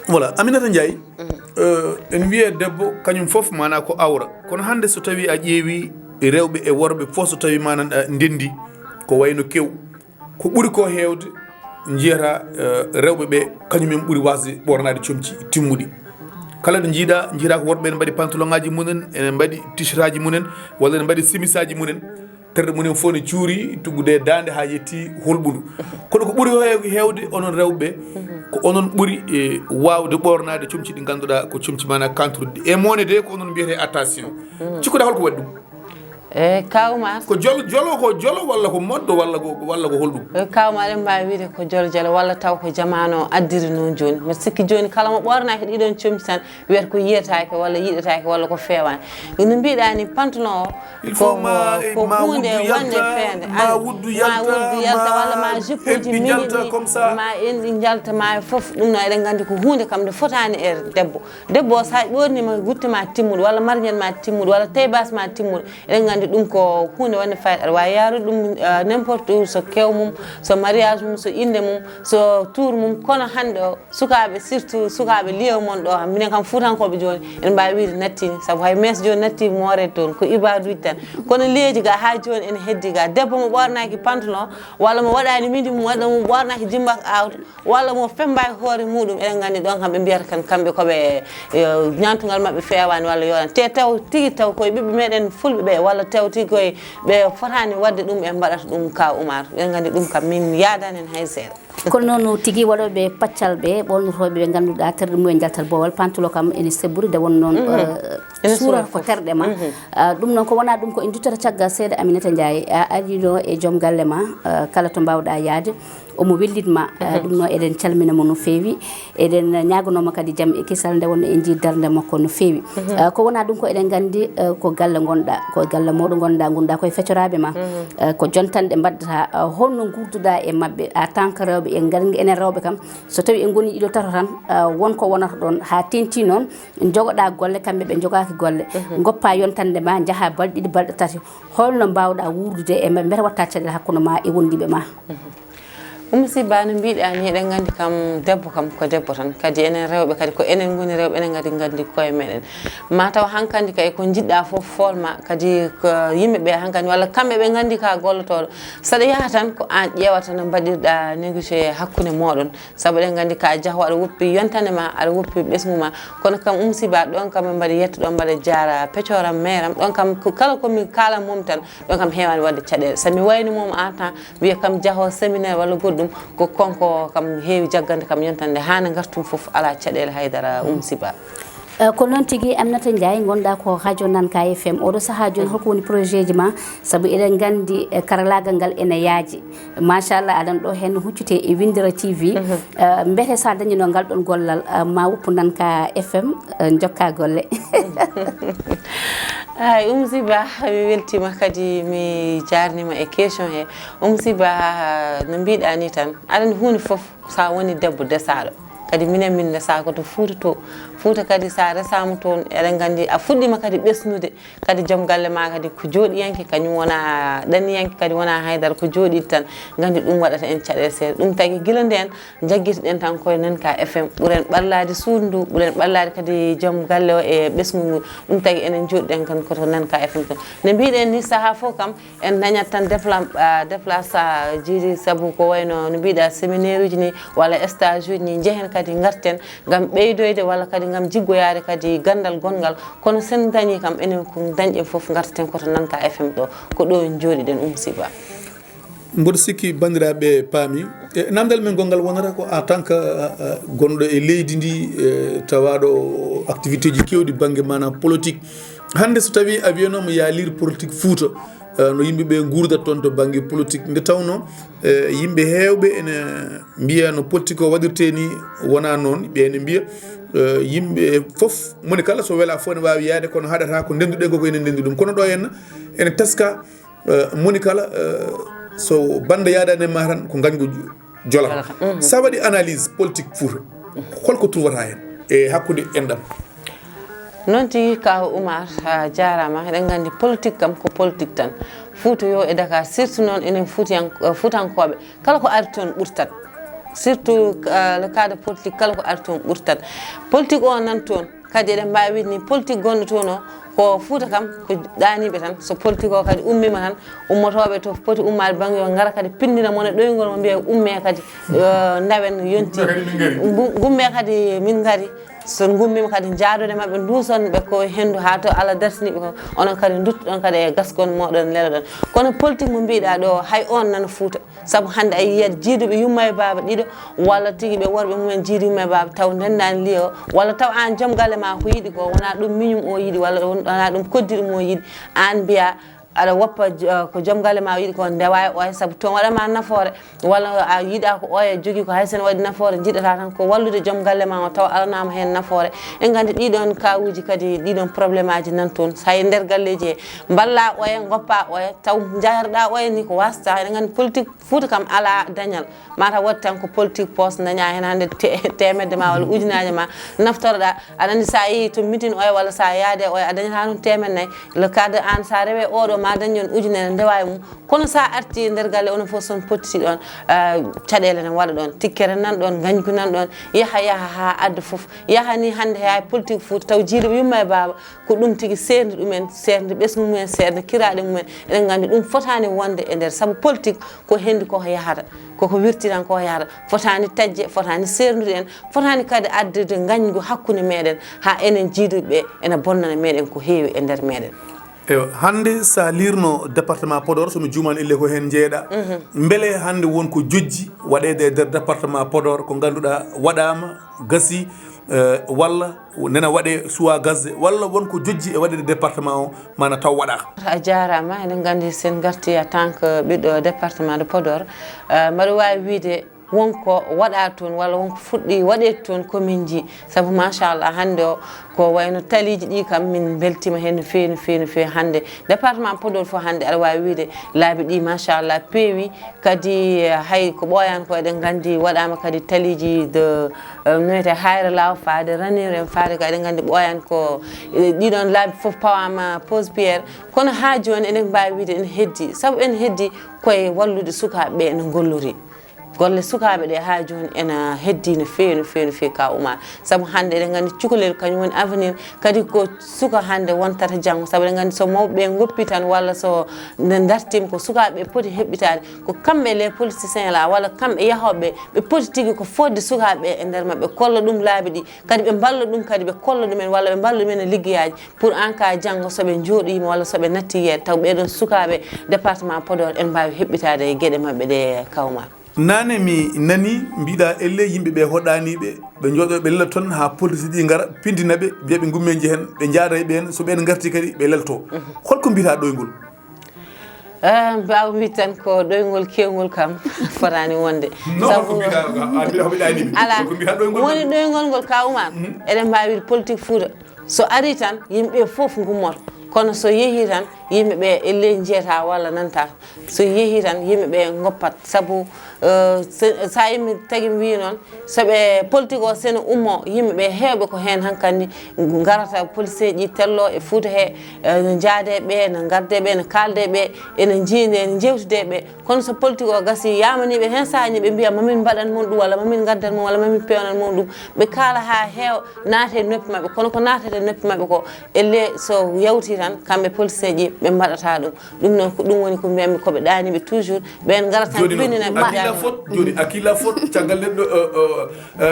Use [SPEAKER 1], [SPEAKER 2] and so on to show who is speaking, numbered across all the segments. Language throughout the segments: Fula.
[SPEAKER 1] voilà Aminata Ndiaye en wiye debbo kañum fof mana ko awra kono hande so tawi a ƴeewi rewɓe e worɓe fof so tawi manan ndendi ko wayno kew ko ɓuuri ko hewde jiyata rewɓe ɓe kañumen ɓuuri wasde ɓornade comci timmuɗi kala ɗo jiiɗa ko worɓe ne mbaɗi pantalon ngaji munen ene mbaɗi t-shirt aji munen walla ne mbaɗi simis aji munen terde munen fof ne cuuri tuggude dande ha yetti holɓudu kono ko ɓuuri hewde onon rewɓe ko onon ɓuuri wawde ɓornade comci ɗi ganduɗa ko comci mana kantoruɗi e mone de ko onon mbiyete attention cikkuɗa holko waɗi ɗum
[SPEAKER 2] kawma
[SPEAKER 1] ko jolo walla ko moddo walla ko holɗum
[SPEAKER 2] kawma ɗen mbawi wiide ko jolo walla taw ko jamanu addiri noon joni mbiɗa sikki joni kala mo ɓornaki ɗiɗon comci tan wiyata ko yiyatake walla yiɗatake walla ko fewani no mbiɗa ni pantalon o ko hunde wonde feende
[SPEAKER 1] ma wuddu
[SPEAKER 2] yalta walla ma juppuji miniɗi ma enɗi jalta ma foof ɗum no eɗen gandi ko hunde kam nde fotani e debbo o sa ɓornima gutte ma timmuɗo walla marñel ma timmuɗo walla taybas ma timmuɗo eɗen gandi ɗum ko hunde wonde fayida aɗa wawi yarude ɗum n'importe où so kew mum so mariage mum so inde mum so tour mum kono hande o sukaɓe surtout sukaɓe liyaw mon ɗo minen kam fuutankoɓe joni en mbawi wiide nattini saabu hay mes joni natti moore toon ko ibaduji tan kono liyeji ga ha joni ene heddi ga debbo mo ɓornaki pantalon walla mo waɗani midi mum walla mo ɓornaki jimbak awta walla mo fembaki hoore muɗum eɗen gandi ɗon kam ɓe mbiyata kan kamɓe koɓe ñantugal mabɓe fewani walla yoran te taw tigui taw koye ɓiɓɓe meɗen fulɓe ɓe walla taw tigui koye ɓe fotani wadde ɗum ɓe mbaɗata ɗum ka Oumar eɗen gandi ɗum kam min yadani hen hay seeɗa
[SPEAKER 3] kono noon tigui waɗoɓe paccal ɓe ɓolnotoɓe ɓe ganduɗa terɗe mumen jaltal bowal pantalon kam ene sebburi de won noon suura ko terɗe ma ɗum noon ko wona ɗum ko en duttata caggal seeɗa Aminata Ndiaye a ariɗo e joom galle ma kala to mbawɗa yaade omo wellitma ɗum noon eɗen calminamo no feewi eɗen ñaganoma kadi jaam e kisal nde wonno en jii darde makko no feewi ko wona ɗum ko eɗen gandi ko galle gonɗa ko galle mawɗo gonɗa koye feccoraɓe ma ko jontanɗe mbaddata holno gurduɗa e mabɓe en tant que rewɓe en gandi enen rewɓe kam so tawi en goni ɗiɗo tato tan wonko wonata ɗon ha tenti noon jogoɗa golle kamɓe ɓe jogaki golle goppa yontande ma jaaha balɗe ɗiɗi balɗe tati holno mbawɗa wurdude e mabɓe mbete watta caɗele hakkude ma e wondiɓe ma
[SPEAKER 2] musiba no mbiɗa ni eɗen gandi kam debbo kam ko debbo tan kadi enen rewɓe kadi ko enen goni rewɓe enen kadi gandi koye meɗen ma taw hankkandi kay ko jiɗɗa foof folma kadi ko yimɓeɓe hankkandi walla kamɓe ɓe gandi ka gollotoɗo saɗa yaha tan ko an ƴewata no mbaɗirɗa négocié hakkude moɗon saabu eɗen gandi ka jaaho aɗa woppi yontane ma aɗa woppi ɓesgu ma kono kam musiba ɗon kam ɓe mbaɗa yetto ɗon mbaɗa jaara peccoram mairam ɗon kam kala komi kala mum tan ɗon kam hewani wadde caɗele somi wayno mom en temps wiya kam jaaho séminaire walla goɗɗum ko konko kam heewi jaggande kam yontande hana gartum foof ala caɗele haydara Siba
[SPEAKER 3] ko noon tigui Aminata Ndiaye gonɗa ko radio Nanka FM oɗo saaha joni holko woni projet ji ma saabu eɗen gandi karallagal ngal ene yaaji machallah aɗan ɗo hen huccite e Windira TV mbete sa dañino ngal ɗon gollal ma woppu Nanka FM jokka golle
[SPEAKER 2] ay Siba mi weltima kadi mi jarnima e question he Siba no mbiɗa ni tan aɗa hunde foof sa woni debbo desaɗo kadi minen min desako to Fouta to Fouta kadi sa resama toon eɗen gandi a fuɗɗima kadi ɓesnude kadi joom galle ma kadi ko jooɗiyanke kañum wona ɗanniyanke kadi wona haydara ko jooɗiɗ tan gandi ɗum waɗata en caɗele seeɗa ɗum tagui guila nden jaggitiɗen tan koye Nanka FM ɓuuren ɓallade suudu ndu ɓuuren ɓallade kadi joom galle o e ɓesgu ngu ɗum tagui enen jooɗiɗen kan koto Nanka FM to ne mbiɗen ni saaha fof kam en dañat tan déplace jiiɗi saabu ko wayno no mbiɗa séminaire uji ni walla stage uji ni jeehen kadi garten gam ɓeydoyde walla kadi gam jiggoyade kadi gandal gongal kono sen dañi kam enen ko dañƴen foof gartaten koto Nanka FM ɗo ko ɗo en jooɗiɗen Siba
[SPEAKER 1] mboɗo sikki bandiraɓe paami namdal men gongal wonata ko en tant que gonɗo e leydi ndi tawaɗo activité ji kewɗi banggue mana politique hande so tawi a wiyanomo ya lire politique Fouta no yimɓeɓe gurdata toon to banggue politique nde tawno yimɓe hewɓe ene mbiya no politique o waɗirte ni wona noon ɓe ene mbiya yimɓe foof moni kala so weela fof ne wawi yaade kono haɗata ko ndenduɗen koko ene ndendi ɗum kono ɗo henna ene teska moni kala so bande yadani ma tan ko gañgo jolata sa waɗi analyse politique Fouta holko tuwata hen e hakkude enɗam
[SPEAKER 2] noon tigui ka Oumar jarama eɗen gandi politique kam ko politique tan Fouta yo e Dakar surtout noon enen Foutankoɓe kala ko ari toon ɓurtat surtout le cas de politique kala ko arton ɓurtat politique o nan toon kadi eɗen mbawi ni politique gonɗo toon o ko Fouta kam ko ɗaniɓe tan so politique o kadi ummima tan ummotoɓe to poti ummade banggue o gara kadi pindina mone ɗoygol mo mbiya umme kadi dawen yonti gumme kadi min gari so gummima kadi jaadude mabɓe dusonɓe ko hendu ha to Allah dartiniɓe ko onon kadi duttoɗon kadi e gaskon moɗon lelaɗon kono politique mo mbiɗa ɗo hay on nana Fouta saabu hande a yiyat jiiduɓe yumma e baba ɗiɗo walla tigui ɓe worɓe mumen jiidu yumma e baba taw ndendani liya o walla taw an joom galle ma ko yiiɗi ko wona ɗum miñum o yiiɗi walla wona ɗum koddi ɗum o yiiɗi an mbiya aɗa woppa ko joom galle ma yiiɗi ko ndewa e oya saabu toon waɗama nafoore walla a yiiɗa ko oya jogui ko haysen waɗi nafoore jiɗata tan ko wallude joom galle ma o taw alanama hen nafoore en gandi ɗiɗon kawuji kadi ɗiɗon probléme aji nan toon so hay nder galleji he balla oya goppa oya taw jayarɗa oya ni ko wasta eɗen gandi politique Fouta kam ala dañal mata waɗi tan ko politique poste daña hen hande temedde ma walla ujunaje ma naftoroɗa aɗa andi sa yeehi to mitin oya walla sa yaade oya a dañata ɗum temedde nayyi le cadre an sa rewe oɗo ma dañon ujunere ndewa e mum kono sa arti nder galle onon fof son pottiti ɗon caɗele ne waɗa ɗon tikkere nan ɗon gañgu nan ɗon yaha ha adda fof yaha ni hande hay politique Fouta taw jiiɗoɓe yumma e baba ko ɗum tigui serde ɗumen serde ɓesgu mumen serde kiraɗe mumen eɗen gandi ɗum fotani wonde e nder saabu politique ko hendi koko yahata koko wirti tan koko yahata fotani tajje fotani serdude en fotani kadi addude gañgu hakkude meɗen ha enen jiiduɓeɓe ene bonnana meɗen ko heewi e nder meɗen
[SPEAKER 1] eyo hande sa lirno département Podor somi jumani elle ko hen jeeɗa beele hande wonko jojji waɗede e nder département Podor ko ganduɗa waɗama gasi walla nena waɗe suwa gasde walla wonko jojji e waɗede département o mana taw waɗaka
[SPEAKER 2] a jarama eɗen gandi sen garti en tant que ɓiɗɗo département de Podor mbaɗa wawi wiide wonko waɗa toon walla wonko fuɗɗi waɗede toon commune ji saabu machallah hande o ko wayno taliji ɗi kam min beltima hen no fewi no fewi no fewi hande département Podor fof hande aɗa wawi wiide laabi ɗi machallah peewi kadi hay ko ɓoyani ko eɗen gandi waɗama kadi taliji de noyete hayre law faade ranire en faade ko eɗen gandi ɓoyani ko ɗiɗon laabi foof pawama pose pierre kono ha joni eɗen mbawi wiide ene heddi saabu ene heddi koye wallude sukaɓeɓe ene gollori golle sukaɓe ɗe ha joni ena heddi no fewi no fewi no fewi ka Oumar saabu hande eɗen gandi cukalel kañum woni avenir kadi ko suka hande wontata janggo saabu eɗen gandi so mawɓeɓe goppi tan walla so nde dartima ko sukaɓeɓe poti heɓɓitade ko kamɓe les politiciens la walla kamɓe yahoɓe ɓe poti tigui ko fodde sukaɓeɓe e nder mabɓe kolla ɗum laabi ɗi kadi ɓe balla ɗum kadi ɓe kolla ɗumen walla ɓe balla ɗumen e liggueyaji pour en cas janggo soɓe jooɗima walla soɓe natti yeede taw ɓeɗon sukaɓe département Podor en mbawi heɓɓitade e gueɗe mabɓe ɗe ka Oumar
[SPEAKER 1] nane mi nani mbiɗa elle yimɓeɓe hoɗaniɓe ɓe jooɗo ɓe lela toon ha police ɗi gara pindinaɓe biyaɓe gummeji hen ɓe jaada e ɓen so ɓen garti kadi ɓe lelto holko mbiyata ɗoygol
[SPEAKER 2] mbawa mbi tan ko ɗoygol kewgol kam fotani wonde sabu ala woni ɗoygol ngol ka Oumar eɗen mbawi wiide politique Fouta so ari tan yimɓe foof gummoto kono so yeehi tan yimɓeɓe elle jeeta walla nanta so yeehi tan yimɓeɓe goppat saabu sa yimɓe tagui mi wi noon soɓe politique o sene ummo yimɓeɓe hewɓe ko hen hankkandi garata police ji tello e Fouta he ne jaadeɓe ne gardeɓe ne kaldeɓe ene jiide ene jewtudeɓe kono so politique o gasi yamaniɓe hen sahaji ɓe mbiya mamin mbaɗan mon ɗum walla mamin gaddan mon walla mamin pewnan mon ɗum ɓe kaala ha heewa naate e noppi mabɓe kono ko natete e noppi mabɓe ko elle so yawti tan kamɓe police ji ɓe mbaɗata ɗum noon ko ɗum woni ko mbiyamɓe koɓe ɗaniɓe toujours ɓen gara tan pindina
[SPEAKER 1] joni akilla fot caggal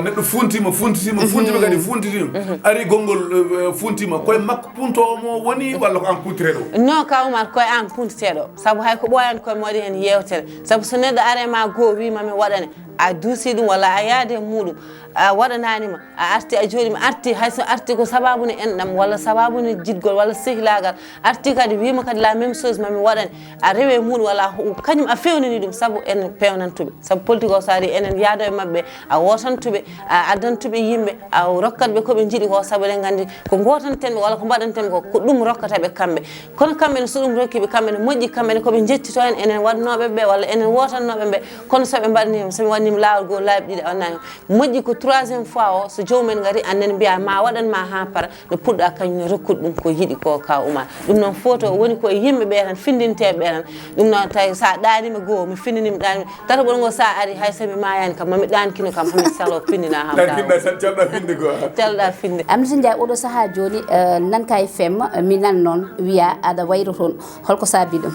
[SPEAKER 1] neɗɗo funtima kadi funtitima ari gongol funtima koye makko puntomo woni walla ko an puntireɗo
[SPEAKER 2] non ka Oumar koye an puntiteɗo saabu hay ko ɓoyani koye mowaɗi hen yewtere saabu so neɗɗo arema goho wimami waɗane a duusi ɗum walla a yaade e muɗum a waɗananima a arti a jooɗima arti hayso arti ko sababune enɗam walla sababune jiɗgol walla sehilagal arti kadi wima kadi la même chose mami waɗane a rewe muɗum walla kañum a fewnani ɗum saabu en pewnantuɓe saabu politique o so ari enen yaado e mabɓe a wotantuɓe a addantuɓe yimɓe a rokkatɓe koɓe jiiɗi ko saabu eɗen gandi ko gotantenɓe walla ko mbaɗantenɓe ko ɗum rokkataɓe kamɓe kono kamɓene so ɗum rokkiɓe kamɓene moƴƴi kamɓene koɓe jettito en enen waɗnoɓeɓe walla enen wotannoɓeɓe kono soɓe mbaɗani soɓe waɗni findinima lawol goo laabi ɗiɗi onnani moƴƴi ko 3e fois o so joomumen ngari annen mbiya ma waɗanma ha para no puɗɗa kañum rokkude ɗum ko yiɗi ko ka Oumar ɗum noon photo woni koye yimɓeɓe tan findinteɓe tan ɗum noon tawi sa ɗanima goo mi findinima ɗanima tata ɓolgo sa ari hay somi mayani kam mami ɗankino kam hami salo findina ham
[SPEAKER 1] calɗa finde go
[SPEAKER 2] calɗa finde
[SPEAKER 3] Aminata Ndiaye oɗo saaha joni Nanka FM mi nan noon wiya aɗa wayro toon holko saabi ɗum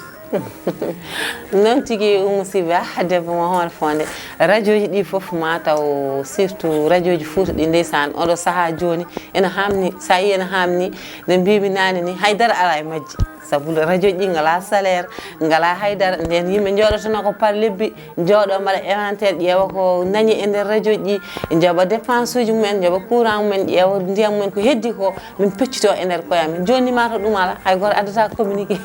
[SPEAKER 2] noon tigui musiba debbo mo hoore fonde radio ji ɗi foof ma taw surtout radio ji Fouta ɗi ndeysan oɗo saaha joni ene hamni sa yi ene hamni nde mbimi nane ni haydara ala e majji sabu radio ji ngala salaire ngala haydara nden yimɓe jooɗotono ko par lebbi jooɗo mbaɗa inventaire ƴeewa ko dañi e nder radio ji jooɓa dépense uji mumen jooɓa courant mumen ƴeewa ndiyam mumen ko heddi ko min peccito e nder koyamen joni ma to ɗum ala hay goto addata communiqué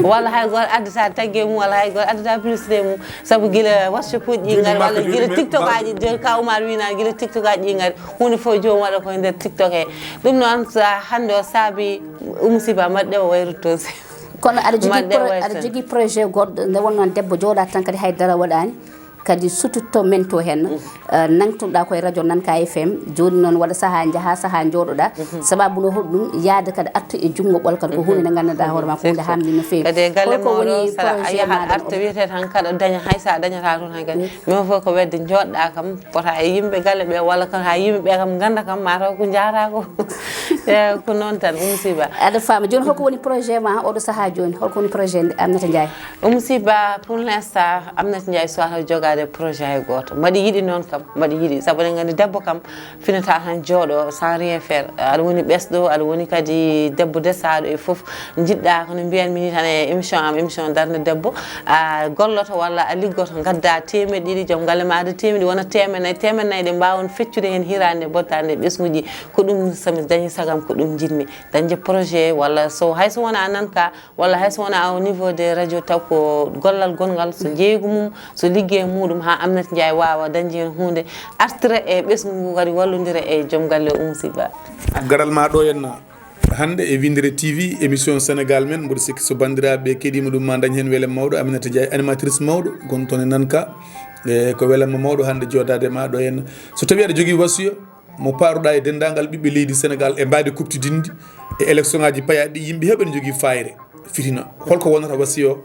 [SPEAKER 2] walla hay goto addata taggue mum walla hay goto addata publicité mum saabu guila WhatsApp uji ɗi ngari walla guila TikTok aji joni ka Oumar wina guila TikTok aji ɗi ngari hunde foof jomum waɗa koye nder TikTok he ɗum noon sa hande o saabi musiba mbaɗɗe o wayruto
[SPEAKER 3] kono aɗa jogui projet goɗɗo nde wonnoon debbo jooɗa tan kadi haydara waɗani kadi sututto men to hen nangtuɗa koye radio Nanka FM joni noon waɗa saaha jaaha saaha jooɗoɗa sababu no hoɗum yaade kadi artu e junggo ɓolkal ko hunde nde ganduɗa hoore ma ko hunde hamdi no fewi
[SPEAKER 2] kadi galle moɗo saɗa yahat arta wiyete tan kaɗa daña hay sa dañata toon hay kadi min fof ko wedde jooɗɗa kam pota e yimɓe galle ɓe walla kam ha yimɓeɓe kam ganda kam mataw ko jarata ko noon tan musiba
[SPEAKER 3] aɗa faama joni holko woni projet ma oɗo saaha joni holko woni projet Aminata Ndiaye
[SPEAKER 2] musiba pour l'instant Aminata Ndiaye sowata jogade projet hay goto mbaɗi yiɗi noon kam mbaɗi yiɗi saabu eɗen gandi debbo kam finata tan jooɗo sans rien faire aɗa woni ɓesɗo aɗa woni kadi debbo desaɗo e foof jiɗɗa kono mbiyanmi ni tan e émission darde debbo a golloto walla a liggoto gadda temedde 2 joom galle ma ada temedde wona temedde ɗe mbawon feccude hen hirande bottande ɓesguji ko ɗum somi dañi sagam ko ɗum jinmi dañde projet walla so hayso wona Nanka walla hayso wona au niveau des radio taw ko gollal gongal so jeygu mum so ligguey muɗum ha Aminata Ndiaye wawa dañde hen hunde artira e ɓesgu ngu kadi wallodira e joom galle musiba
[SPEAKER 1] garal ma ɗo henna hande e Windere TV émission Sénégal men mboɗo sikki so bandiraɓe keɗima ɗum ma dañ hen weele mawɗo Aminata Ndiaye animatrice mawɗo gontoon e Nanka e ko weelamma mawɗo hande jodade ma ɗo henna so tawi aɗa jogui wasiya mo paruɗa e dendagal ɓiɓɓe leydi Sénégal e mbadi kuptidinde e élection ngaji payaɗi ɗi yimɓe heeɓe ne jogui fayre fitina holko wonata wasiya o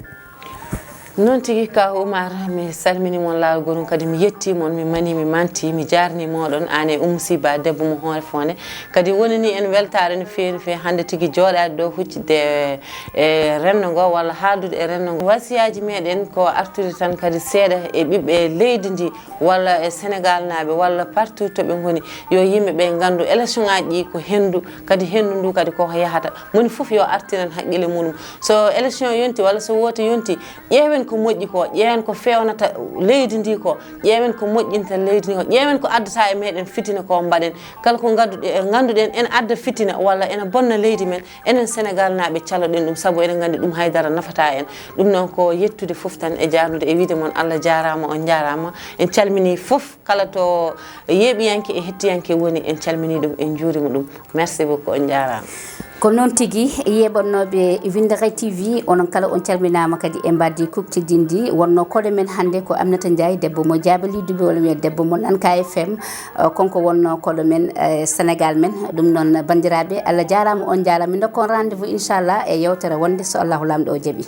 [SPEAKER 2] noon tigui ka Oumar mi salmini mon lawol gonon kadi mi yetti mon mi mani mi manti mi jarni moɗon an e musiba debbo mo hoore fonde kadi wonani en weltare no fewi no fewi hande tigui jooɗade ɗo huccide e renno ngo walla haaldude e renno ngo wasiyaji meɗen ko artude tan kadi seeɗa e ɓiɓɓe leydi ndi walla e Sénégal naaɓe walla partout toɓe goni yo yimɓeɓe gandu élection ngaji ɗi ko hendu kadi hendu ndu kadi koko yahata moni foof yo artiran haqqille muɗum so élection yonti walla so woto yonti ƴeewen ko moƴƴi ko ƴeewen ko fewnata leydi ndi ko ƴeewen ko moƴƴinta leydi ndi ko ƴeewen ko addata e meɗen fitina ko mbaɗen kala ko ganduɗen ene adda fitina walla ene bonna leydi men enen Sénégal naaɓe caloɗen ɗum saabu eɗen gandi ɗum haydara nafata en ɗum noon ko yettude foof tan e jarnude e wiide moon Allah jarama on jarama en calmini foof kala to yeeɓiyanke e hettiyanke woni en calmini ɗum en juurima ɗum merci beaucoup on jarama
[SPEAKER 3] ko noon tigui yeɓannoɓe Windere TV onon kala on calminama kadi e mbaddi kuktidindi wonno koɗo men hande ko Aminata Ndiaye debbo mo jabaliduɓe walla wiye debbo mo Nanka FM konko wonno koɗo men Sénégal men ɗum noon bandiraɓe Allah jarama on jarama min dokkon rendez-vous inchallah e yewtere wonde so Allahu lamɗo o jaaɓi